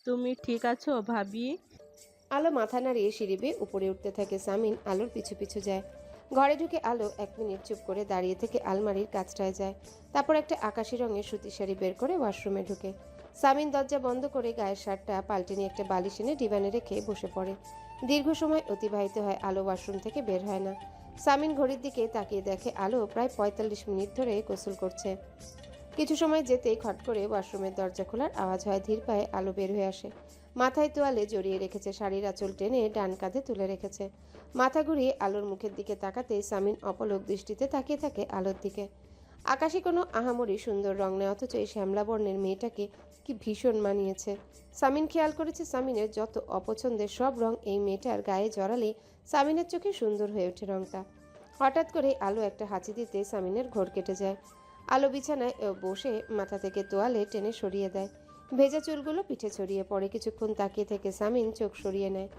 তুমি ঠিক আছো ভাবি? আলো মাথা নাড়িয়ে সিঁড়ি বেয়ে উপরে উঠতে থাকে। সামিন আলোর পিছু পিছু যায়। ঘরে ঢুকে আলো 1 মিনিট চুপ করে দাঁড়িয়ে থেকে আলমারির কাছটায় যায়। তারপর একটা আকাশি রঙের সুতি শাড়ি বের করে ওয়াশরুমে ঢুকে। সামিন দরজা বন্ধ করে গায়ের শার্টটা পাল্টে নিয়ে একটা বালিশ এনে ডিভানে রেখে বসে পড়ে। দীর্ঘ সময় অতিবাহিত হয়, আলো ওয়াশরুম থেকে বের হয় না। সামিন ঘড়ির দিকে তাকিয়ে দেখে আলো প্রায় 45 মিনিট ধরে গোসল করছে। কিছু সময় যেতেই খট করে ওয়াশরুমের দরজা খোলার আওয়াজ হয়। ধীর পায়ে আলো বের হয়ে আসে। মাথায় তোয়ালে জড়িয়ে রেখেছে, শাড়ির আঁচল টেনে ডান কাঁধে তুলে রেখেছে। মাথা ঘুরিয়ে আলোর মুখের দিকে তাকাতেই সামিন অপলক দৃষ্টিতে তাকিয়ে থাকে আলোর দিকে। আকাশে কোনো আহামরি সুন্দর রং নেই, অথচ এই শ্যামলা বর্ণের মেয়েটাকে কি ভীষণ মানিয়েছে। সামিন খেয়াল করেছে সামিনের যত অপছন্দের সব রং এই মেয়েটার গায়ে জড়ালেই সামিনের চোখে সুন্দর হয়ে ওঠে রংটা। হঠাৎ করে আলো একটা হাঁচি দিতে সামিনের ঘোর কেটে যায়। আলো বিছানায় বসে মাথা থেকে তোয়ালে টেনে সরিয়ে দেয়। ভেজা চুলগুলো পিঠে ছড়িয়ে পড়ে। কিছুক্ষণ তাকিয়ে থেকে সামিন চোখ সরিয়ে নেয়।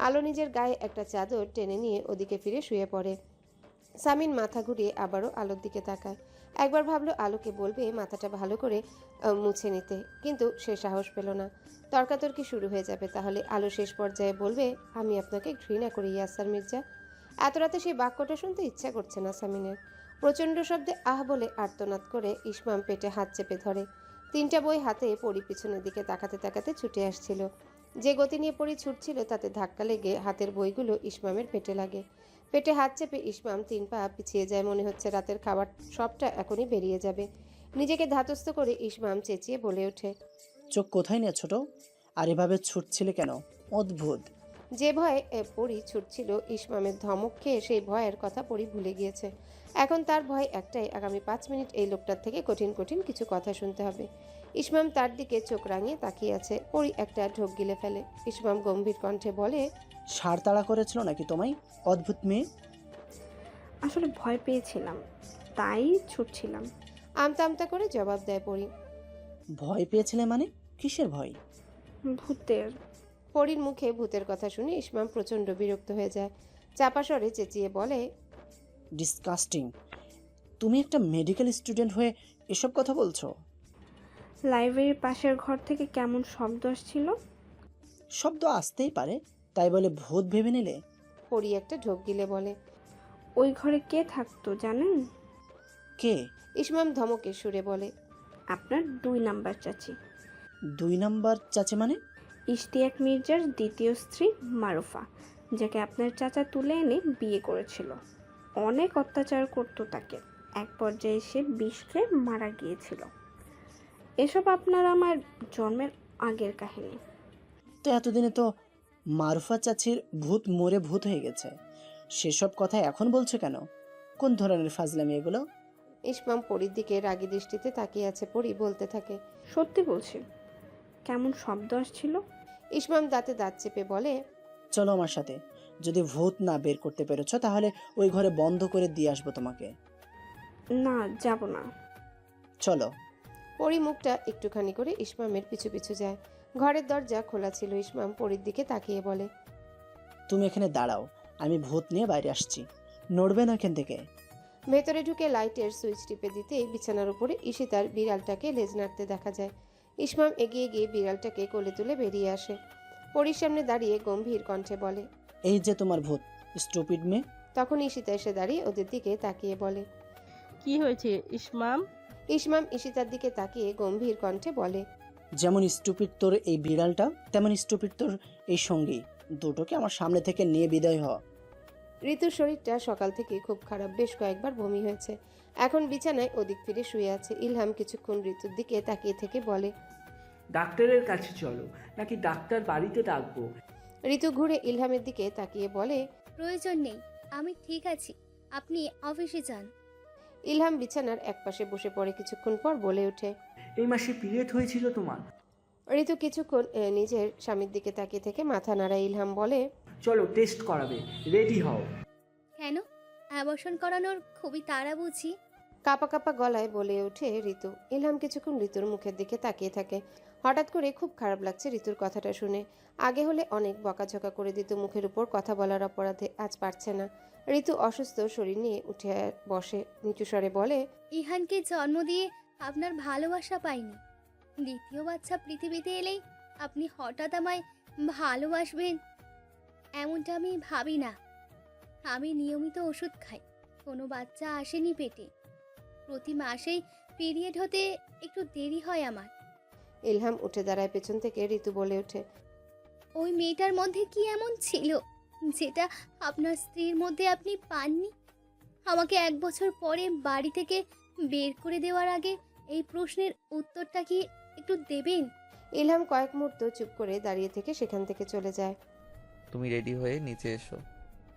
আলো নিজের গায়ে একটা চাদর টেনে নিয়ে ওদিকে ফিরে শুয়ে পড়ে। সামিন মাথা ঘুরিয়ে আবারও আলোর দিকে তাকায়। একবার ভাবলো আলোকে বলবে মাথাটা ভালো করে মুছে নিতে, কিন্তু সে সাহস পেল না। তর্কাতর্কি শুরু হয়ে যাবে তাহলে। আলো শেষ পর্যায়ে বলবে, আমি আপনাকে ঘৃণা করি ইয়াসার মির্জা। এত রাতে সেই বাক্যটা শুনতে ইচ্ছা করছে না সামিনের। প্রচণ্ড শব্দে আহ বলে আর্তনাদ করে ইসমাম পেটে হাত চেপে ধরে। 3টা বই হাতে পরি পিছনের দিকে তাকাতে তাকাতে ছুটে আসছিল। যে গতি নিয়ে পরি ছুটছিল তাতে ধাক্কা লেগে হাতের বইগুলো ইসমামের পেটে লাগে। পেটে হাত চেপে ইসমাম 3 পা পিছিয়ে যায়। মনে হচ্ছে রাতের খাবার সবটা এখনই বেরিয়ে যাবে। নিজেকে ধাতস্থ করে ইসমাম চেঁচিয়ে বলে ওঠে, চোখ কোথায় নিয়ে ছোট? আর এভাবে ছুটছিলে কেন? অদ্ভুত। যে ভয়ে পরি ছুটছিল ইসমামের ধমক খেয়ে সেই ভয়ের কথা পরি ভুলে গিয়েছে। এখন তার ভয় একটাই, আগামী 5 মিনিট এই লোকটার থেকে কঠিন কঠিন কিছু কথা শুনতে হবে। ইসমাম তার দিকে চোখ রাঙিয়ে তাকিয়ে আছে। পরি একটা ঢোক গিলে ফেলে। ইসমাম গম্ভীর কণ্ঠে বলে, সার তাড়া করেছিল নাকি তোমায়? অদ্ভুত মেয়ে। আসলে ভয় পেয়েছিলাম, তাই ছুটছিলাম। আমতা আমতা করে জবাব দেয় পরি। ভয় পেয়েছিলে মানে? কিসের ভয়? ভূতের। পরির মুখে ভূতের কথা শুনে ইসমাম প্রচণ্ড বিরক্ত হয়ে যায়। চাপা স্বরে চেঁচিয়ে বলে, ডিসকাস্টিং। তুমি একটা মেডিকেল স্টুডেন্ট হয়ে এসব কথা বলছো? লাইব্রেরির পাশের ঘর থেকে কেমন শব্দ আসছিল। শব্দ আসতেই পারে, তাই বলে ভূত ভেবে নিলে? পরি একটা ঢোক গিলে বলে। ওই ঘরে কে থাকতো জানেন? কে? ইসমাম ধমকের সুরে বলে, আপনার 2 নাম্বার চাচি। 2 নাম্বার চাচি মানে? ইশতিয়াক মির্জার দ্বিতীয় স্ত্রী মারুফা, যাকে আপনার চাচা তুলে এনে বিয়ে করেছিল। অনেক অত্যাচার করতো তাকে। এক পর্যায়ে সে বিষ খেয়ে মারা গিয়েছিল। এসব আপনার আমার জন্মের আগের কাহিনী। তো এতদিনে তো মারুফা চাচির ভূত মরে ভূত হয়ে গেছে, সেসব কথা এখন বলছো কেন? কোন ধরনের ফাজলামি এগুলো? ইসমাম পরির দিকে রাগী দৃষ্টিতে তাকিয়ে আছে। পরি বলতে থাকে, সত্যি বলছি। কেমন শব্দ আসছিল। ইসমাম দাঁতে দাঁত চেপে বলে, চলো আমার সাথে। যদি ভূত না বের করতে পেরেছ তাহলে ওই ঘরে বন্ধ করে দিয়ে আসবো তোমাকে। না, যাব না। চলো। পরি মুখটা একটুখানি করে ইসমামের পিছু পিছু যায়। ঘরের দরজা খোলা ছিল। ইসমাম পরির দিকে তাকিয়ে বলে, তুমি এখানে দাঁড়াও, আমি ভূত নিয়ে বাইরে আসছি। নড়বে না এখান থেকে। ভেতরে ঢুকে লাইটের সুইচ টিপে দিতেই বিছানার উপরে ঈশিতার বিড়ালটাকে লেজ নাড়তে দেখা যায়। ইসমাম এগিয়ে গিয়ে বিড়ালটাকে কোলে তুলে বেরিয়ে আসে। পরির সামনে দাঁড়িয়ে গম্ভীর কণ্ঠে বলে, এই যে তোমার ভূত, স্টুপিড মেয়ে। তখন ঈশিতা এসে দাঁড়িয়ে ওদের দিকে তাকিয়ে বলে, কি হয়েছে ইসমাম? ইসমাম ঈশিতার দিকে তাকিয়ে গম্ভীর কণ্ঠে বলে, যেমন স্টুপিড তোর এই বিড়ালটা, তেমন স্টুপিড তোর এই সঙ্গী। দুটোকে আমার সামনে থেকে নিয়ে বিদায় হ। ঋতুর শরীরটা সকাল থেকে খুব খারাপ, বেশ কয়েকবার বমি হয়েছে। এখন বিছানায় ওদিক ফিরে শুয়ে আছে। ইলহাম কিছুক্ষণ ঋতুর দিকে তাকিয়ে থেকে বলে, ডাক্তারের কাছে চলো, নাকি ডাক্তার বাড়িতে ডাকবো? ঋতু ঘুরে ইলহামের দিকে তাকিয়ে বলে, প্রয়োজন নেই, আমি ঠিক আছি, আপনি অফিসে যান। ইলহাম বিছানার একপাশে বসে পড়ে। কিছুক্ষণ পর বলে ওঠে, এই মাসে পিরিয়ড হয়েছিল তোমার? ঋতু কিছুক্ষণ নিজের স্বামীর দিকে তাকিয়ে থেকে মাথা নাড়ায়। ইলহাম বলে, চলো টেস্ট করাবে, রেডি হও। কেন, অ্যাবর্শন করানোর খুবই তাড়া বুঝি? কাপা কাপা গলায় বলে ওঠে ঋতু। ইলহাম কিছুক্ষণ ঋতুর মুখের দিকে তাকিয়ে থাকে। হঠাৎ করে খুব খারাপ লাগছে ঋতুর কথাটা শুনে। আগে হলে অনেক বকাঝকা করে দিত মুখের উপর কথা বলার অপরাধে, আজ পারছে না। ঋতু অসুস্থ শরীর নিয়ে উঠে বসে, নিচু স্বরে বলে, ইহানকে জন্ম দিয়ে আপনার ভালোবাসা পাইনি। দ্বিতীয় বাচ্চা পৃথিবীতে এলেই আপনি হঠাৎ আমায় ভালোবাসবেন এমনটা আমি ভাবি না। আমি নিয়মিত ওষুধ খাই, কোনো বাচ্চা আসেনি পেটে। প্রতি মাসেই পিরিয়ড হতে একটু দেরি হয় আমার। ইলহাম উঠে দাঁড়ায় পেছন থেকে। ঋতু বলে ওঠে, ওই মেয়েটার মধ্যে কি এমন ছিল যেটা আপনার স্ত্রীর মধ্যে আপনি পাননি? আমাকে 1 বছর পরে বাড়ি থেকে বের করে দেওয়ার আগে এই প্রশ্নের উত্তরটা কি একটু দেবেন? ইলহাম কয়েক মুহূর্ত চুপ করে দাঁড়িয়ে থেকে সেখান থেকে চলে যায়। তুমি রেডি হয়ে নিচে এসো,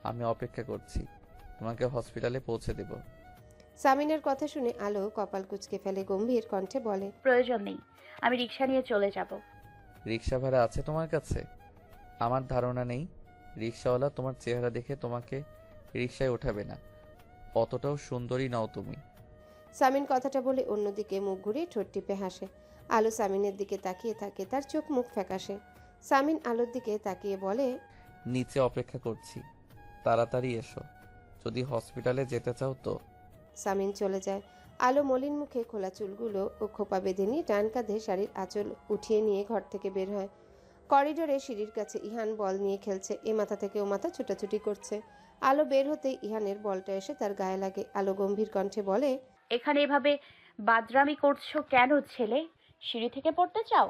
আমি অপেক্ষা করছি, তোমাকে হসপিটালে পৌঁছে দেব। সামিনের কথা শুনে আলো কপাল কুঁচকে ফেলে, গম্ভীর কণ্ঠে বলে, প্রয়োজন নেই, আমি রিক্সা নিয়ে চলে যাব। রিক্সা ভাড়া আছে তোমার কাছে? আমার ধারণা নেই রিক্সাওয়ালা তোমার চেহারা দেখে তোমাকে রিক্সায় ওঠাবে না, অতটাও সুন্দরী নাও তুমি। সামিন কথাটা বলে অন্যদিকে মুখ ঘুরিয়ে ঠোঁট টিপে হাসে। আলো সামিনের দিকে তাকিয়ে থাকে, তার চোখ মুখ ফ্যাকাশে। সামিন আলোর দিকে তাকিয়ে বলে, নিচে অপেক্ষা করছি, তাড়াতাড়ি এসো, যদি হসপিটালে যেতে চাও তো। সামিন চলে যায়। আলো মলিন মুখে খোলা চুলগুলো ও খোপা বেঁধে নিয়ে ডান কাঁধে শাড়ির আঁচল উঠিয়ে নিয়ে ঘর থেকে বের হয়। করিডোরে সিঁড়ির কাছে ইহান বল নিয়ে খেলছে, এ মাথা থেকে ও মাথা ছুটাছুটি করছে। আলো বের হতেই ইহানের বলটা এসে তার গায়ে লাগে। আলো গম্ভীর কণ্ঠে বলে, এখানে এভাবে বাদরামি করছো কেন ছেলে? সিঁড়ি থেকে পড়তে চাও?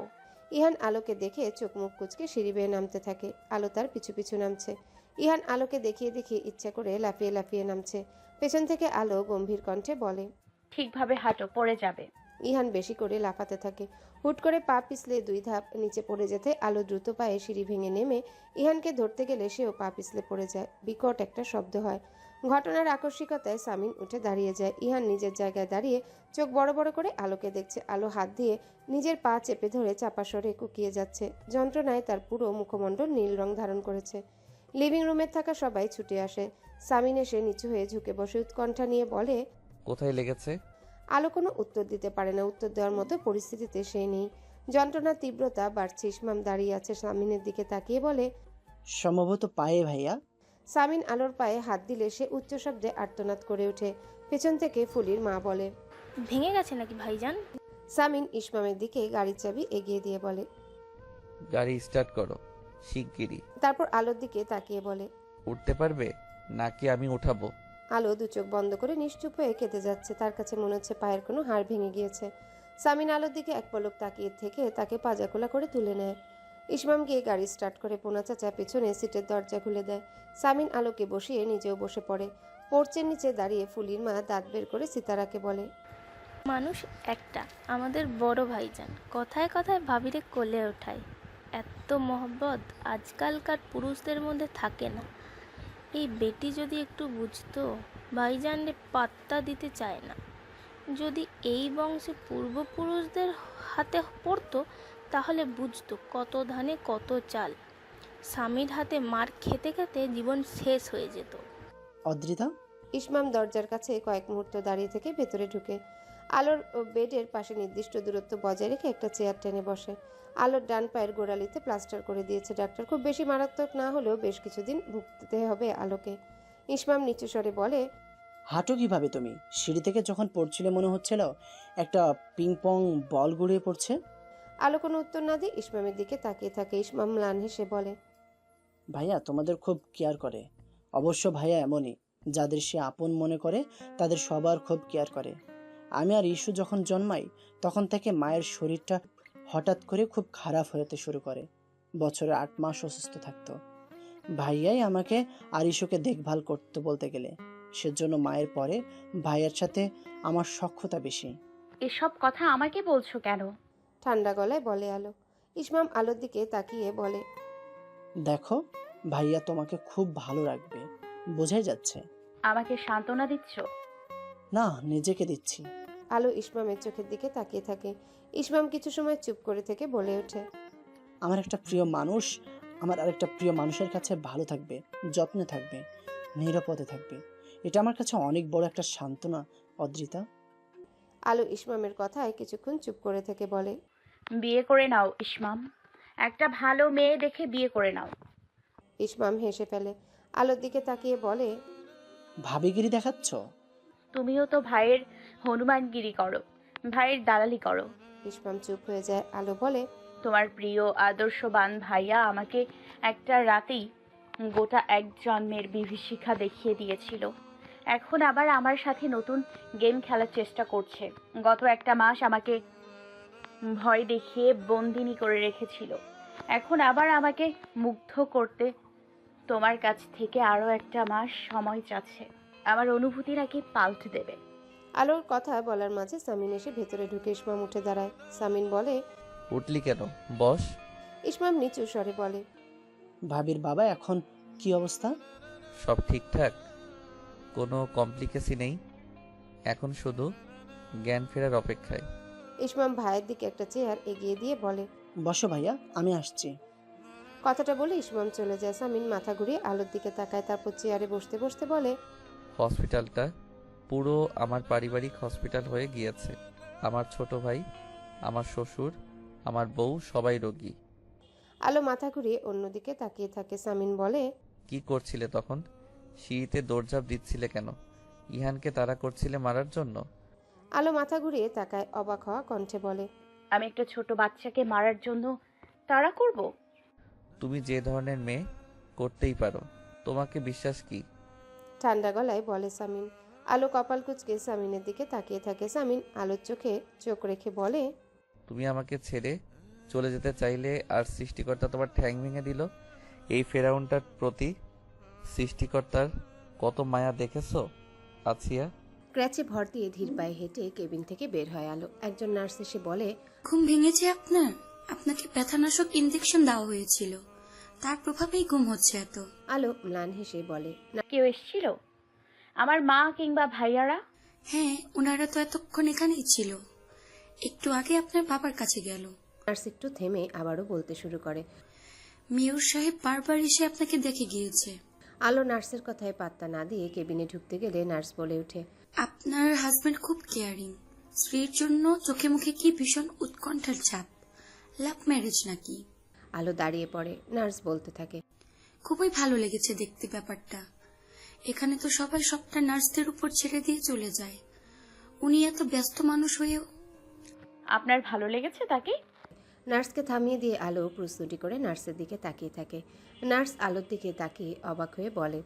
ইহান আলোকে দেখে চোখ মুখ কুঁচকে সিঁড়ি বেয়ে নামতে থাকে। আলো তার পিছু পিছু নামছে। ইহান আলোকে দেখিয়ে দেখিয়ে ইচ্ছা করে লাফিয়ে লাফিয়ে নামছে। পেছন থেকে আলো গম্ভীর কণ্ঠে বলে, ঠিকভাবে হাঁটো, পড়ে যাবে। ইহান বেশি করে লাফাতে থাকে। হুট করে পা পিছলে 2 ধাপ নিচে পড়ে যেতে আলো দ্রুত পায়ে সিঁড়ি ভেঙে নেমে ইহানকে ধরতে গেলে সেও পা পিছলে পড়ে যায়। বিকট একটা শব্দ হয়। ঘটনার আকস্মিকতায় সামিন উঠে দাঁড়িয়ে যায়। ইহান নিজের জায়গায় দাঁড়িয়ে চোখ বড় বড় করে আলোকে দেখছে। আলো হাত দিয়ে নিজের পা চেপে ধরে চাপা সরে কুকিয়ে যাচ্ছে। যন্ত্রণায় তার পুরো মুখমণ্ডল নীল রং ধারণ করেছে। লিভিং রুমে থাকা সবাই ছুটে আসে। সামিন এসে নিচু হয়ে ঝুঁকে বসে উৎকণ্ঠা নিয়ে বলে, কোথায় লেগেছে? আলো কোনো উত্তর দিতে পারে না। উত্তর দেওয়ার মতো পরিস্থিতিতে সে নেই। যন্ত্রণার তীব্রতা বাড়ছে। ইসমাম দাঁড়িয়ে আছে, সামিনের দিকে তাকিয়ে বলে, সম্ভবত পায়ে ভাইয়া। সামিন আলোর পায়ে হাত দিলে সে উচ্চ শব্দে আর্তনাদ করে ওঠে। পেছন থেকে ফুলির মা বলে, ভেঙে গেছে নাকি ভাইজান? সামিন ইসমামের দিকে গাড়ির চাবি এগিয়ে দিয়ে বলে, গাড়ি স্টার্ট করো শিগগিরই। তারপর আলোর দিকে তাকিয়ে বলে, উঠতে পারবে নাকি আমি উঠাবো? আলো দু চোখ বন্ধ করে নিশ্চুপ হয়ে কেঁদে যাচ্ছে। তার কাছে মনে হচ্ছে পায়ের কোনো হাড় ভেঙে গিয়েছে। সামিন আলোর দিকে এক পলক তাকিয়ে থেকে তাকে পাজাকোলা করে তুলে নেয়। ইসমাম গিয়ে গাড়ি স্টার্ট করে পোনা চাচা পেছনে সিটের দরজা খুলে দেয়। সামিন আলোকে বসিয়ে নিজেও বসে পড়ে। পোর্চের নিচে দাঁড়িয়ে ফুলির মা দাঁত বের করে সিতারাকে বলে, মানুষ একটা, আমাদের বড় ভাইজান কথায় কথায় ভাবিরে কোলে ওঠায়। এত মহব্বত আজকালকার পুরুষদের মধ্যে থাকে না। এই বেটি যদি একটু বুঝতো, ভাইজানরে পাত্তা দিতে চায় না। যদি এই বংশে পূর্বপুরুষদের হাতে পড়তো তাহলে বুঝতো কত ধানে কত চাল। স্বামীর হাতে মার খেতে খেতে জীবন শেষ হয়ে যেত। অদ্রিতা, ইসমাম দরজার কাছে কয়েক মুহূর্ত দাঁড়িয়ে থেকে ভেতরে ঢুকে আলোর বেডের পাশে নির্দিষ্ট দূরত্ব বজায় রেখে একটা চেয়ার টেনে বসে। আলোর ডান পায়ের গোড়ালিতে প্লাস্টার করে দিয়েছে ডাক্তার। খুব বেশি মারাত্মক না হলেও বেশ কিছুদিন ভুগতে হবে আলোকে। ইসমাম নিচু স্বরে বলে, হাঁটো কিভাবে তুমি? সিঁড়ি থেকে যখন পড়ছিলে মনে হচ্ছিল একটা পিং পং বল গড়িয়ে পড়ছে। আলো কোনো উত্তর না দিয়ে ইসমামের দিকে তাকিয়ে থাকে। ইসমাম ম্লান হেসে বলে, ভাইয়া তোমাদের খুব কেয়ার করে। অবশ্য ভাইয়া এমনই, যাদের সে আপন মনে করে তাদের সবার খুব কেয়ার করে। আমি আর ইস্যু যখন জন্মাই তখন থেকে মায়ের শরীরটা হঠাৎ করে খুব খারাপ হতে শুরু করে। বছরে 8 মাস অসুস্থ থাকতো। ভাইয়াই আমাকে আর ইস্যুকে দেখভাল করতে বলতে গেলে। সেজন্য মায়ের পরে ভাইয়ার সাথে আমার সখ্যতা বেশি। এসব কথা আমাকে বলছো কেন? ঠান্ডা গলায় বলে আলো। ইসমাম আলোর দিকে তাকিয়ে বলে, দেখো, ভাইয়া তোমাকে খুব ভালো রাখবে, বোঝাই যাচ্ছে। আমাকে সান্ত্বনা দিচ্ছ? না, নিজেকে দিচ্ছি। আলো ইসমামের চোখের দিকে তাকিয়ে থাকে। ইসমাম কিছু সময় চুপ করে থেকে বলে ওঠে, আমার একটা প্রিয় মানুষ আমার আরেকটা প্রিয় মানুষের কাছে ভালো থাকবে, যত্নে থাকবে, নিরাপদে থাকবে। এটা আমার কাছে অনেক বড় একটা সান্ত্বনা অদ্রিতা। আলো ইসমামের কথায় কিছুক্ষণ চুপ করে থেকে বলে, বিয়ে করে নাও ইসমাম, একটা ভালো মেয়ে দেখে বিয়ে করে নাও। ইসমাম হেসে ফেলে। আলোর দিকে তাকিয়ে বলে, ভাবিগিরি দেখাচ্ছ? তুমিও তো ভাইয়ের হনুমানগিরি করো। ভাইয়ের দালালি করো। ইসমাম চুপ হয়ে যায়। আলো বলে, তোমার প্রিয় আদর্শবান ভাইয়া আমাকে একটা রাতেই গোটা এক জন্মের বিভীষিকা দেখিয়ে দিয়েছিল। এখন আবার আমার সাথে নতুন গেম খেলার চেষ্টা করছে। গত একটা মাস আমাকে ভয় দেখিয়ে বন্দিনী করে রেখেছিল। এখন আবার আমাকে মুগ্ধ করতে তোমার কাছ থেকে আরও একটা মাস সময় চাচ্ছে। আমার অনুভূতি নাকি পাল্টে দেবে। আলোর কথা বলার মাঝে সামিন এসে ভেতরে ঢুকে ইসমাম উঠে দাঁড়ায়। সামিন বলে, উঠলি কেন? বস। ইসমাম নিচু স্বরে বলে, ভাবির বাবা এখন কি অবস্থা? সব ঠিকঠাক, কোনো কমপ্লিকেসি নেই। এখন শুধু জ্ঞান ফেরার অপেক্ষায়। ইসমাম ভাইয়ের দিকে একটা চেয়ার এগিয়ে দিয়ে বলে, বসো ভাইয়া, আমি আসছি। কথাটা বলে ইসমাম চলে যায়। সামিন মাথা ঘুরিয়ে আলোর দিকে তাকায়, তারপর চেয়ারে বসতে বসতে বলে, হসপিটালটা পুরো আমার পারিবারিক হসপিটাল হয়ে গিয়েছে। আমার ছোট ভাই, আমার শ্বশুর, আমার বউ সবাই রোগী। আলো মাথা ঘুরিয়ে অন্যদিকে তাকিয়ে থাকে। সামিন বলে, কি করছিলে তখন? সিঁড়িতে দৌড়ঝাঁপ দিচ্ছিলে কেন? ইহানকে তাড়া করছিলে মারার জন্য? আলো মাথা ঘুরিয়ে তাকায়, অবাক হওয়া কণ্ঠে বলে, আমি একটা ছোট বাচ্চাকে মারার জন্য তাড়া করব? তুমি যে ধরনের মেয়ে করতেই পারো। তোমাকে বিশ্বাস কি? ঠান্ডা গলায় বলে সামিন। আলো কপাল কুঁচকে সামিনের দিকে তাকিয়ে থাকে। সামিন আলোর চোখে চোখ রেখে বলে, তুমি আমাকে ছেড়ে চলে যেতে চাইলে আর সৃষ্টিকর্তা তোমার ঠ্যাং ভেঙে দিল। এই ফেরাউনটার প্রতি সৃষ্টিকর্তার কত মায়া দেখেছো আছিয়া? ক্র্যাচে ভর দিয়ে ধীর পায়ে হেঁটে কেবিন থেকে বের হয় আলো। একজন নার্স এসে বলে, ঘুম ভেঙেছে আপনার? আপনাকে ব্যথানাশক ইনজেকশন দেওয়া হয়েছিল, তার প্রভাবেই ঘুম হচ্ছে এত। আলো ম্লান হেসে বলে, কেউ এসেছিল? আমার মা কিংবা ভাইয়ারা? হ্যাঁ, ওনারা তো এতক্ষণ এখানেই ছিল, একটু আগে আপনার বাবার কাছে গেল। নার্স একটু থেমে আবারও বলতে শুরু করে, মেয়র সাহেব বারবার এসে আপনাকে দেখে গিয়েছে। আলো নার্সের কথায় পাত্তা না দিয়ে কেবিনে ঢুকতে গেলে নার্স বলে ওঠে, আপনার হাজবেন্ড খুব কেয়ারিং, স্ত্রীর জন্য চোখে মুখে কি ভীষণ উৎকণ্ঠার ছাপ। লাভ ম্যারেজ নাকি? আলো দাঁড়িয়ে পড়ে। নার্স বলতে থাকে, খুবই ভালো লেগেছে দেখতে ব্যাপারটা। এখানে তো সবাই সবটা নার্সদের উপর ছেড়ে দিয়ে চলে যায়, উনি এত ব্যস্ত মানুষ হয়েও। আপনার ভালো লেগেছে তাকে? নার্সকে থামিয়ে দিয়ে আলো প্রস্তুতি করে নার্সের দিকে তাকিয়ে থাকে। নার্স আলোর দিকে তাকিয়ে অবাক হয়ে বলে,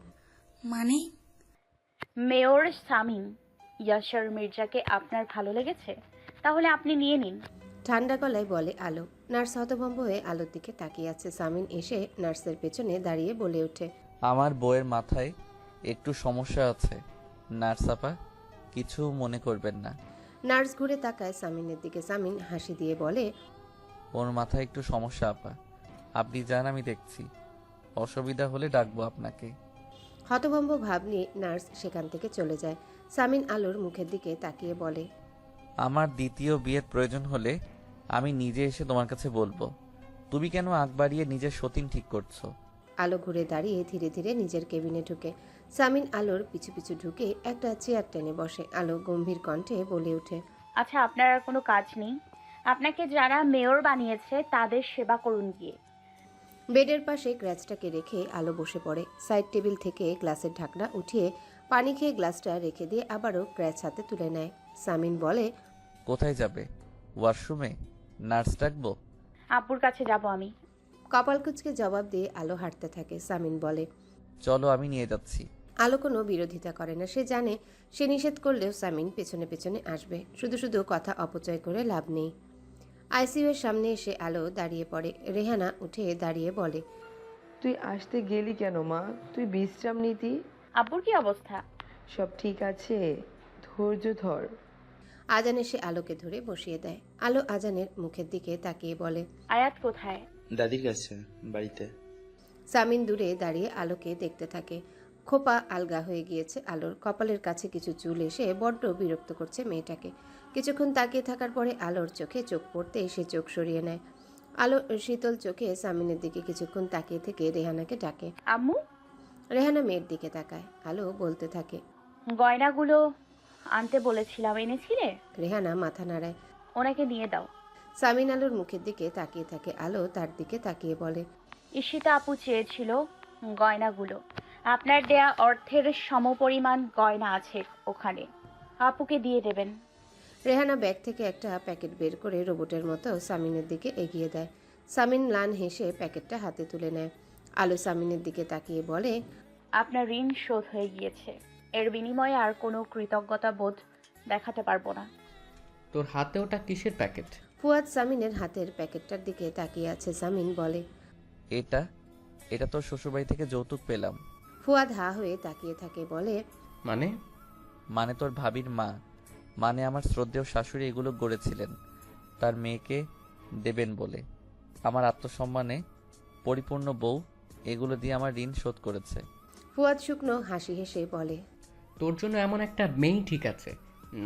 মানে? মেয়র সামিন ইয়াসার মির্জাকে আপনার ভালো লেগেছে? তাহলে আপনি নিয়ে নিন। ঠান্ডা গলায় বলে আলো। নার্স হতভম্ব হয়ে আলোর দিকে তাকিয়ে আছে। সামিন এসে নার্সের পেছনে দাঁড়িয়ে বলে ওঠে, আমার বউয়ের মাথায় একটু সমস্যা আছে নার্স আপা, কিছু মনে করবেন না। নার্স ঘুরে তাকায় সামিনের দিকে। সামিন হাসি দিয়ে বলে, ওর মাথায় একটু সমস্যা আপা, আপনি যান, আমি দেখছি। অসুবিধা হলে ডাকবো আপনাকে। হতভম্ব ভাব নিয়ে নার্স সেখান থেকে চলে যায়। সামিন আলোর মুখের দিকে তাকিয়ে বলে, আমার দ্বিতীয় বিয়ের প্রয়োজন হলে আমি নিজে এসে তোমার কাছে বলবো। তুমি কেন আগ বাড়িয়ে নিজের সতীন ঠিক করছো? আলো ঘুরে দাঁড়িয়ে ধীরে ধীরে নিজের কেবিনে ঢুকে। সামিন আলোর পিছু পিছু ঢুকে একটা চেয়ার টেনে বসে। আলো গম্ভীর কণ্ঠে বলে ওঠে, আচ্ছা, আপনার আর কোনো কাজ নেই? আপনাকে যারা মেয়র বানিয়েছে তাদের সেবা করুন গিয়ে। বেডের পাশে গ্লাসটাকে রেখে আলো বসে পড়ে। সাইড টেবিল থেকে গ্লাসের ঢাকনা উঠিয়ে পানি খেয়ে গ্লাসটা রেখে দিয়ে আবারও গ্লাস হাতে তুলে নেয়। সামিন বলে, কোথায় যাবে? ওয়াশরুমে? নার্স ডাকবো? আব্বুর কাছে যাব আমি। কপাল কুঁচকে জবাব দিয়ে আলো হাঁটতে থাকে। সামিন বলে, চলো, আমি নিয়ে যাচ্ছি। আলো কোনো বিরোধিতা করে না। সে জানে সে নিষেধ করলেও সামিন পেছনে পেছনে আসবে। শুধু শুধু কথা অপচয় করে লাভ নেই। আইসিইউ এর সামনে এসে আলো দাঁড়িয়ে পড়ে। রেহানা উঠে দাঁড়িয়ে বলে, তুই আসতে গেলি কেন মা? তুই বিশ্রাম নিতি। আব্বুর কি অবস্থা? সব ঠিক আছে, ধৈর্য ধর। আজান এসে আলোকে ধরে বসিয়ে দেয়। আলো আজানের মুখের দিকে তাকিয়ে বলে, আয়াত কোথায়? দাদির কাছে, বাড়িতে। সামিন দূরে দাঁড়িয়ে আলোকে দেখতে থাকে। খোপা আলগা হয়ে গিয়েছে আলোর। কপালের কাছে কিছু চুল এসে বড্ড বিরক্ত করছে মেয়েটাকে। কিছুক্ষণ তাকিয়ে থাকার পরে আলোর চোখে চোখ পড়তে সে চোখ সরিয়ে নেয়। আলো শীতল চোখে সামিনের দিকে কিছুক্ষণ তাকিয়ে থেকে রেহানাকে ডাকে। আম্মু? রেহানা মেয়ের দিকে তাকায়। আলো বলতে থাকে, গয়নাগুলো আনতে বলেছিলাম, এনেছিলে? রেহানা মাথা নাড়ায়। ওনাকে দিয়ে দাও। সামিন আলোর মুখের দিকে তাকিয়ে থাকে। আলো তার দিকে তাকিয়ে বলে, ঈশিতা আপু চেয়েছিল গয়নাগুলো। আপনার দেয়া অর্থের সমপরিমাণ গয়না আছে ওখানে, আপুকে দিয়ে দেবেন। রেহানা ব্যাগ থেকে একটা প্যাকেট বের করে রোবটের মতো সামিনের দিকে এগিয়ে দেয়। সামিন ম্লান হেসে প্যাকেটটা হাতে তুলে নেয়। আলো সামিনের দিকে তাকিয়ে বলে, আপনার ঋণ শোধ হয়ে গিয়েছে। এর বিনিময়ে আর কোনো কৃতজ্ঞতা বোধ দেখাতে পারবো না। তোর হাতে ওটা কিসের প্যাকেট? ফুয়াদ সামিনের হাতের প্যাকেটটার দিকে তাকিয়ে আছে। সামিন বলে, এটা তোর শ্বশুরবাড়ি থেকে যৌতুক পেলাম। ফুয়াদ হা হয়ে তাকিয়ে থাকে, বলে, মানে তোর ভাবির মা, মানে আমার শ্রদ্ধেয় শাশুড়ি এগুলো গড়েছিলেন তার মেয়েকে দেবেন বলে। আমার আত্মসম্মানে পরিপূর্ণ বউ এগুলো দিয়ে আমার ঋণ শোধ করেছে। ফুয়াদ শুকনো হাসি হেসে বলে, তোর জন্য এমন একটা মেয়ে ঠিক আছে,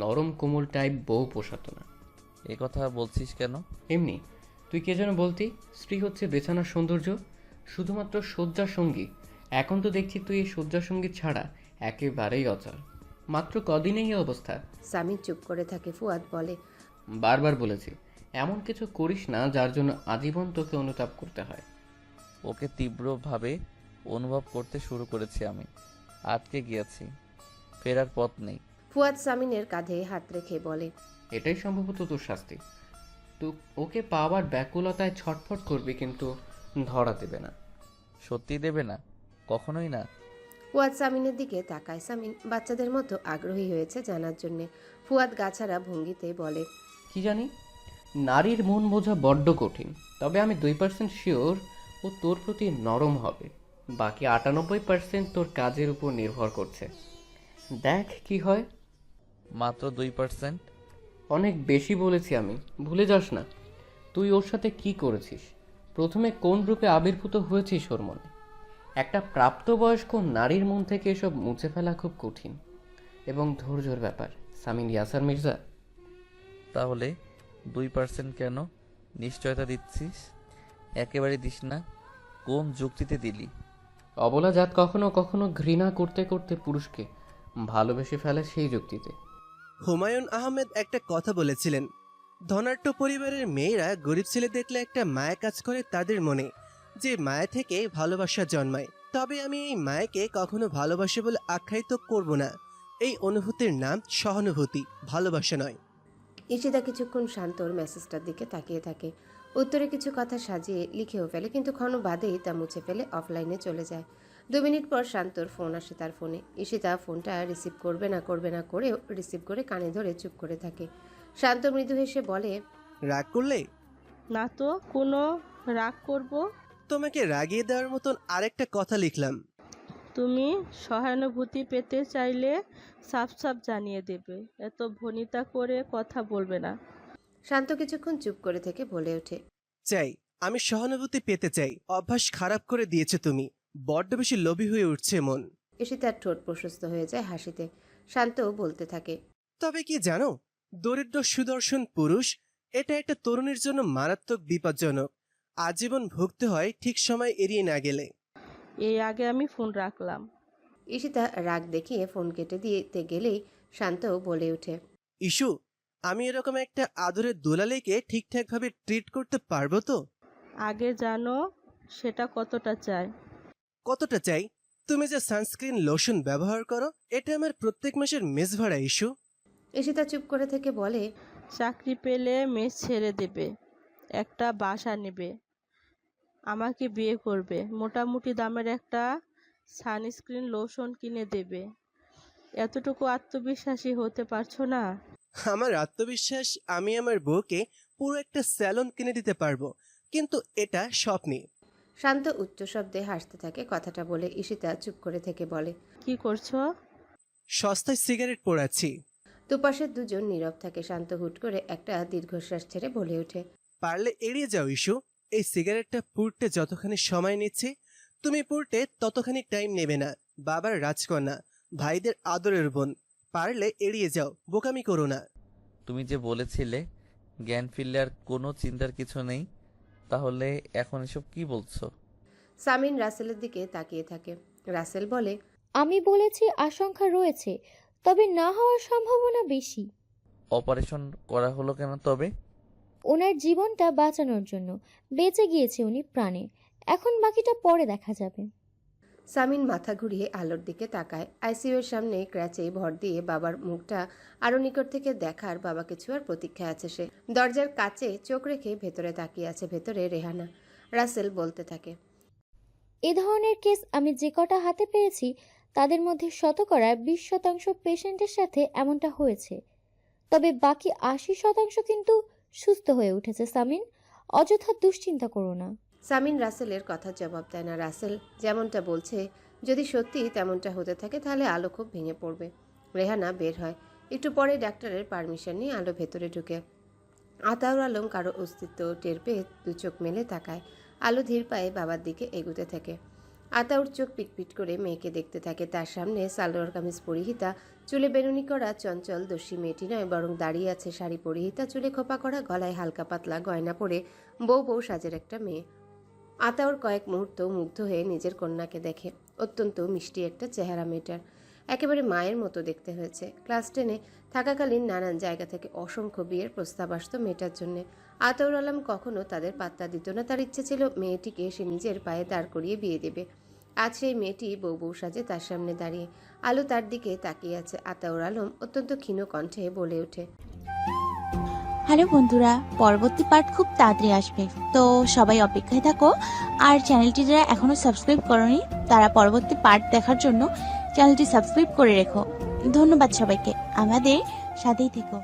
নরম কোমল টাইপ বউ পোষাতো না। এ কথা বলছিস কেন? এমনি, তুই কে যেন বলতি স্ত্রী হচ্ছে বেছানার সৌন্দর্য, শুধুমাত্র শয্যার সঙ্গী। এখন তো দেখছি তুই এই শয্যার সঙ্গী ছাড়া একেবারেই অচল। মাত্র কদিনেই এই অবস্থা। সামিন চুপ করে থাকে। ফুয়াদ বলে, বারবার বলেছি এমন কিছু করিস না যার জন্য আজীবন তোকে অনুতাপ করতে হয়। ওকে তীব্রভাবে অনুভব করতে শুরু করেছি আমি। আটকে গিয়েছি, ফেরার পথ নেই। ফুয়াদ সামিনের কাঁধে হাত রেখে বলে, এটাই সম্ভবত তোর শাস্তি। তো ওকে পাওয়ার ব্যাকুলতায় ছটফট করবি, কিন্তু ধরা দেবে না। সত্যি দেবে না? কখনোই না। ফুয়াদ সামিনের দিকে তাকায়। সামিন বাচ্চাদের মতো আগ্রহী হয়েছে জানার জন্যে। ফুয়াদ গাছাড়া ভঙ্গিতে বলে, কি জানি, নারীর মন বোঝা বড্ড কঠিন। তবে আমি 2% শিওর ও তোর প্রতি নরম হবে। বাকি 98% তোর কাজের উপর নির্ভর করছে। দেখ কি হয়। মাত্র 2%? অনেক বেশি বলেছি আমি, ভুলে যাস না। তুই ওর সাথে কি করেছিস, প্রথমে কোন রূপে আবির্ভূত হয়েছিস ওর মনে। একটা প্রাপ্তবয়স্ক নারীর মন থেকে এসব মুছে ফেলা খুব কঠিন এবং ধৈর্যের ব্যাপার, সামিন ইয়াসার মির্জা। তাহলে 2% কেন? নিশ্চয়তা দিচ্ছিস? একেবারে দিস না। কোন যুক্তিতে দিলি? অবলা জাত কখনো কখনো ঘৃণা করতে করতে পুরুষকে ভালোবেসে ফেলে, সেই যুক্তিতে। হুমায়ুন আহমেদ একটা কথা বলেছিলেন, ধনাঢ্য পরিবারের মেয়েরা গরিব ছেলে দেখলে একটা মায়া কাজ করে তাদের মনে, যে মায়া থেকে ভালোবাসা জন্মায়। তবে আমি এই মায়াকে কখনো ভালোবাসে বলে আখ্যায়িত করব না। এই অনুভূতির নাম সহানুভূতি, ভালোবাসা নয়। ঈশিতা কিছুক্ষণ শান্তর মেসেজটার দিকে তাকিয়ে থাকে। উত্তরে কিছু কথা সাজিয়ে লিখেও ফেলে, কিন্তু ক্ষণ বাদেই তা মুছে ফেলে অফলাইনে চলে যায়। 2 মিনিট পর শান্তর ফোন আসে তার ফোনে। ঈশিতা ফোনটা রিসিভ করবে না করেও রিসিভ করে কানে ধরে চুপ করে থাকে। শান্ত মৃদু হেসে বলে, রাগ করলে? না তো, কোনো রাগ করব? তোমাকে রাগিয়ে দেওয়ার মতন আরেকটা কথা লিখলাম। তুমি সহানুভূতি পেতে চাইলে সাফ সাফ জানিয়ে দেবে, এত ভনিতা করে কথা বলবে না। শান্ত কিছুক্ষণ চুপ করে থেকে বলে ওঠে, চাই, আমি সহানুভূতি পেতে চাই। অভ্যাস খারাপ করে দিয়েছে তুমি, বড্ড বেশি লোভী হয়ে উঠছে মন। ঈশিতার ঠোঁট প্রশস্ত হয়ে যায় হাসিতে। শান্তও বলতে থাকে, তবে কি জানো, দরিদ্র সুদর্শন পুরুষ এটা একটা তরুণীর জন্য মারাত্মক বিপজ্জনক। আজীবন ভুগতে হয় ঠিক সময় এড়িয়ে না গেলে। এই আগে আমি ফোন রাখলাম। ঈশিতা রাগ দেখিয়ে ফোন কেটে দিতে গেলেই শান্তও বলে ওঠে, ইস্যু, আমি এরকম একটা আদরের দুলালেকে ঠিকঠাকভাবে ট্রিট করতে পারবো তো? আগে জানো সেটা কতটা চাই। কতটা চাই? তুমি যে সানস্ক্রিন লোশন ব্যবহার করো, এটা আমার প্রত্যেক মাসের মেস ভাড়া। ইস্যু। ঈশিতা চুপ করে থেকে বলে, চাকরি পেলে মেস ছেড়ে দেবে, একটা বাসা নেবে, আমাকে বিয়ে করবে, মোটামুটি দামের একটা সানস্ক্রিন লোশন কিনে দেবে। এতটুকু আত্মবিশ্বাসী হতে পারছো না? আমার আত্মবিশ্বাস, আমি আমার বউকে পুরো একটা স্যালন কিনে দিতে পারবো, কিন্তু এটা স্বপ্নে। শান্ত উচ্চ শব্দে হাসতে থাকে। কথাটা বলে ঈশিতা চুপ করে থেকে বলে, কি করছো? সস্তায় সিগারেট পোড়াচ্ছি। দুপাশের দুজন নীরব থাকে। শান্ত হুট করে একটা দীর্ঘশ্বাস ছেড়ে বলে ওঠে, পারলে এড়িয়ে যাও ইস্যু। এই সিগারেটটা পুড়তে যতখানি সময় নিচ্ছে, তুমি পুড়তে ততখানি টাইম নেবে না। বাবার রাজকন্যা, ভাইদের আদরের বোন, পারলে এড়িয়ে যাও, বোকামি করো না। তুমি যে বলেছিলে জ্ঞান ফিরলে আর কোনো চিন্তার কিছু নেই, তাহলে এখন এসব কি বলছো? সামিন রাসেলের দিকে তাকিয়ে থাকে। রাসেল বলে, আমি বলেছি আশঙ্কা রয়েছে, তবে না হওয়ার সম্ভাবনা বেশি। অপারেশন করা হলো কেন তবে? ওনার জীবনটা বাঁচানোর জন্য। বেঁচে গিয়েছে উনি প্রাণে, এখন বাকিটা পরে দেখা যাবে। সামিন মাথা ঘুরিয়ে আলোর দিকে তাকায়। আইসিইউ এর সামনে ক্র্যাচে ভর দিয়ে বাবার মুখটা আরো নিকট থেকে দেখার বাবাকে ছোঁয়ার প্রতীক্ষায় আছে সে। দরজার কাছে চোখ রেখে ভেতরে তাকিয়ে আছে। ভেতরে রেহানা। রাসেল বলতে থাকে, এ ধরনের কেস আমি যে কটা হাতে পেয়েছি তাদের মধ্যে 20% পেশেন্টের সাথে এমনটা হয়েছে, তবে বাকি 80% কিন্তু সুস্থ হয়ে উঠেছে। সামিন, অযথা দুশ্চিন্তা করো না। সামিন রাসেলের কথা জবাব দেয় না। রাসেল যেমনটা বলছে যদি সত্যি তেমনটা হতে থাকে তাহলে আলো খুব ভেঙে পড়বে। রেহানা বের হয়। একটু পরে ডাক্তারের পারমিশন নিয়ে আলো ভেতরে ঢুকে। আতাউর আলম কারো অস্তিত্ব টের পেয়ে দু চোখ মেলে তাকায়। আলো ধীর পায়ে বাবার দিকে এগুতে থাকে। আতাউর চোখ পিটপিট করে মেয়েকে দেখতে থাকে। তার সামনে সালোয়ার কামিজ পরিহিতা, চুলে বেনুনি করা চঞ্চল দস্যি মেয়েটি নয়, বরং দাঁড়িয়ে আছে শাড়ি পরিহিতা, চুলে খোপা করা, গলায় হালকা পাতলা গয়না পরে বউ বউ সাজের একটা মেয়ে। আতাউর কয়েক মুহূর্ত মুগ্ধ হয়ে নিজের কন্যাকে দেখে। অত্যন্ত মিষ্টি একটা চেহারা মেয়েটার, একেবারে মায়ের মতো দেখতে হয়েছে। ক্লাস 10-এ থাকাকালীন নানান জায়গা থেকে অসংখ্য বিয়ের প্রস্তাব আসতো মেয়েটার জন্য। আতাউর আলম কখনো তাদের পাত্তা দিত না। তার ইচ্ছে ছিল মেয়েটিকে সে নিজের পায়ে দাঁড় করিয়ে বিয়ে দেবে। আজ সেই মেয়েটি বউ বউ সাজে তার সামনে দাঁড়িয়ে। আলো তার দিকে তাকিয়ে আছে। আতাউর আলম অত্যন্ত ক্ষীণ কণ্ঠে বলে ওঠে, হ্যালো বন্ধুরা, পরবর্তী পার্ট খুব তাড়াতাড়ি আসবে, তো সবাই অপেক্ষায় থাকো। আর চ্যানেলটি যারা এখনো সাবস্ক্রাইব করোনি তারা পরবর্তী পার্ট দেখার জন্য চ্যানেলটি সাবস্ক্রাইব করে রেখো। ধন্যবাদ সবাইকে, আমাদের সাথেই থেকো।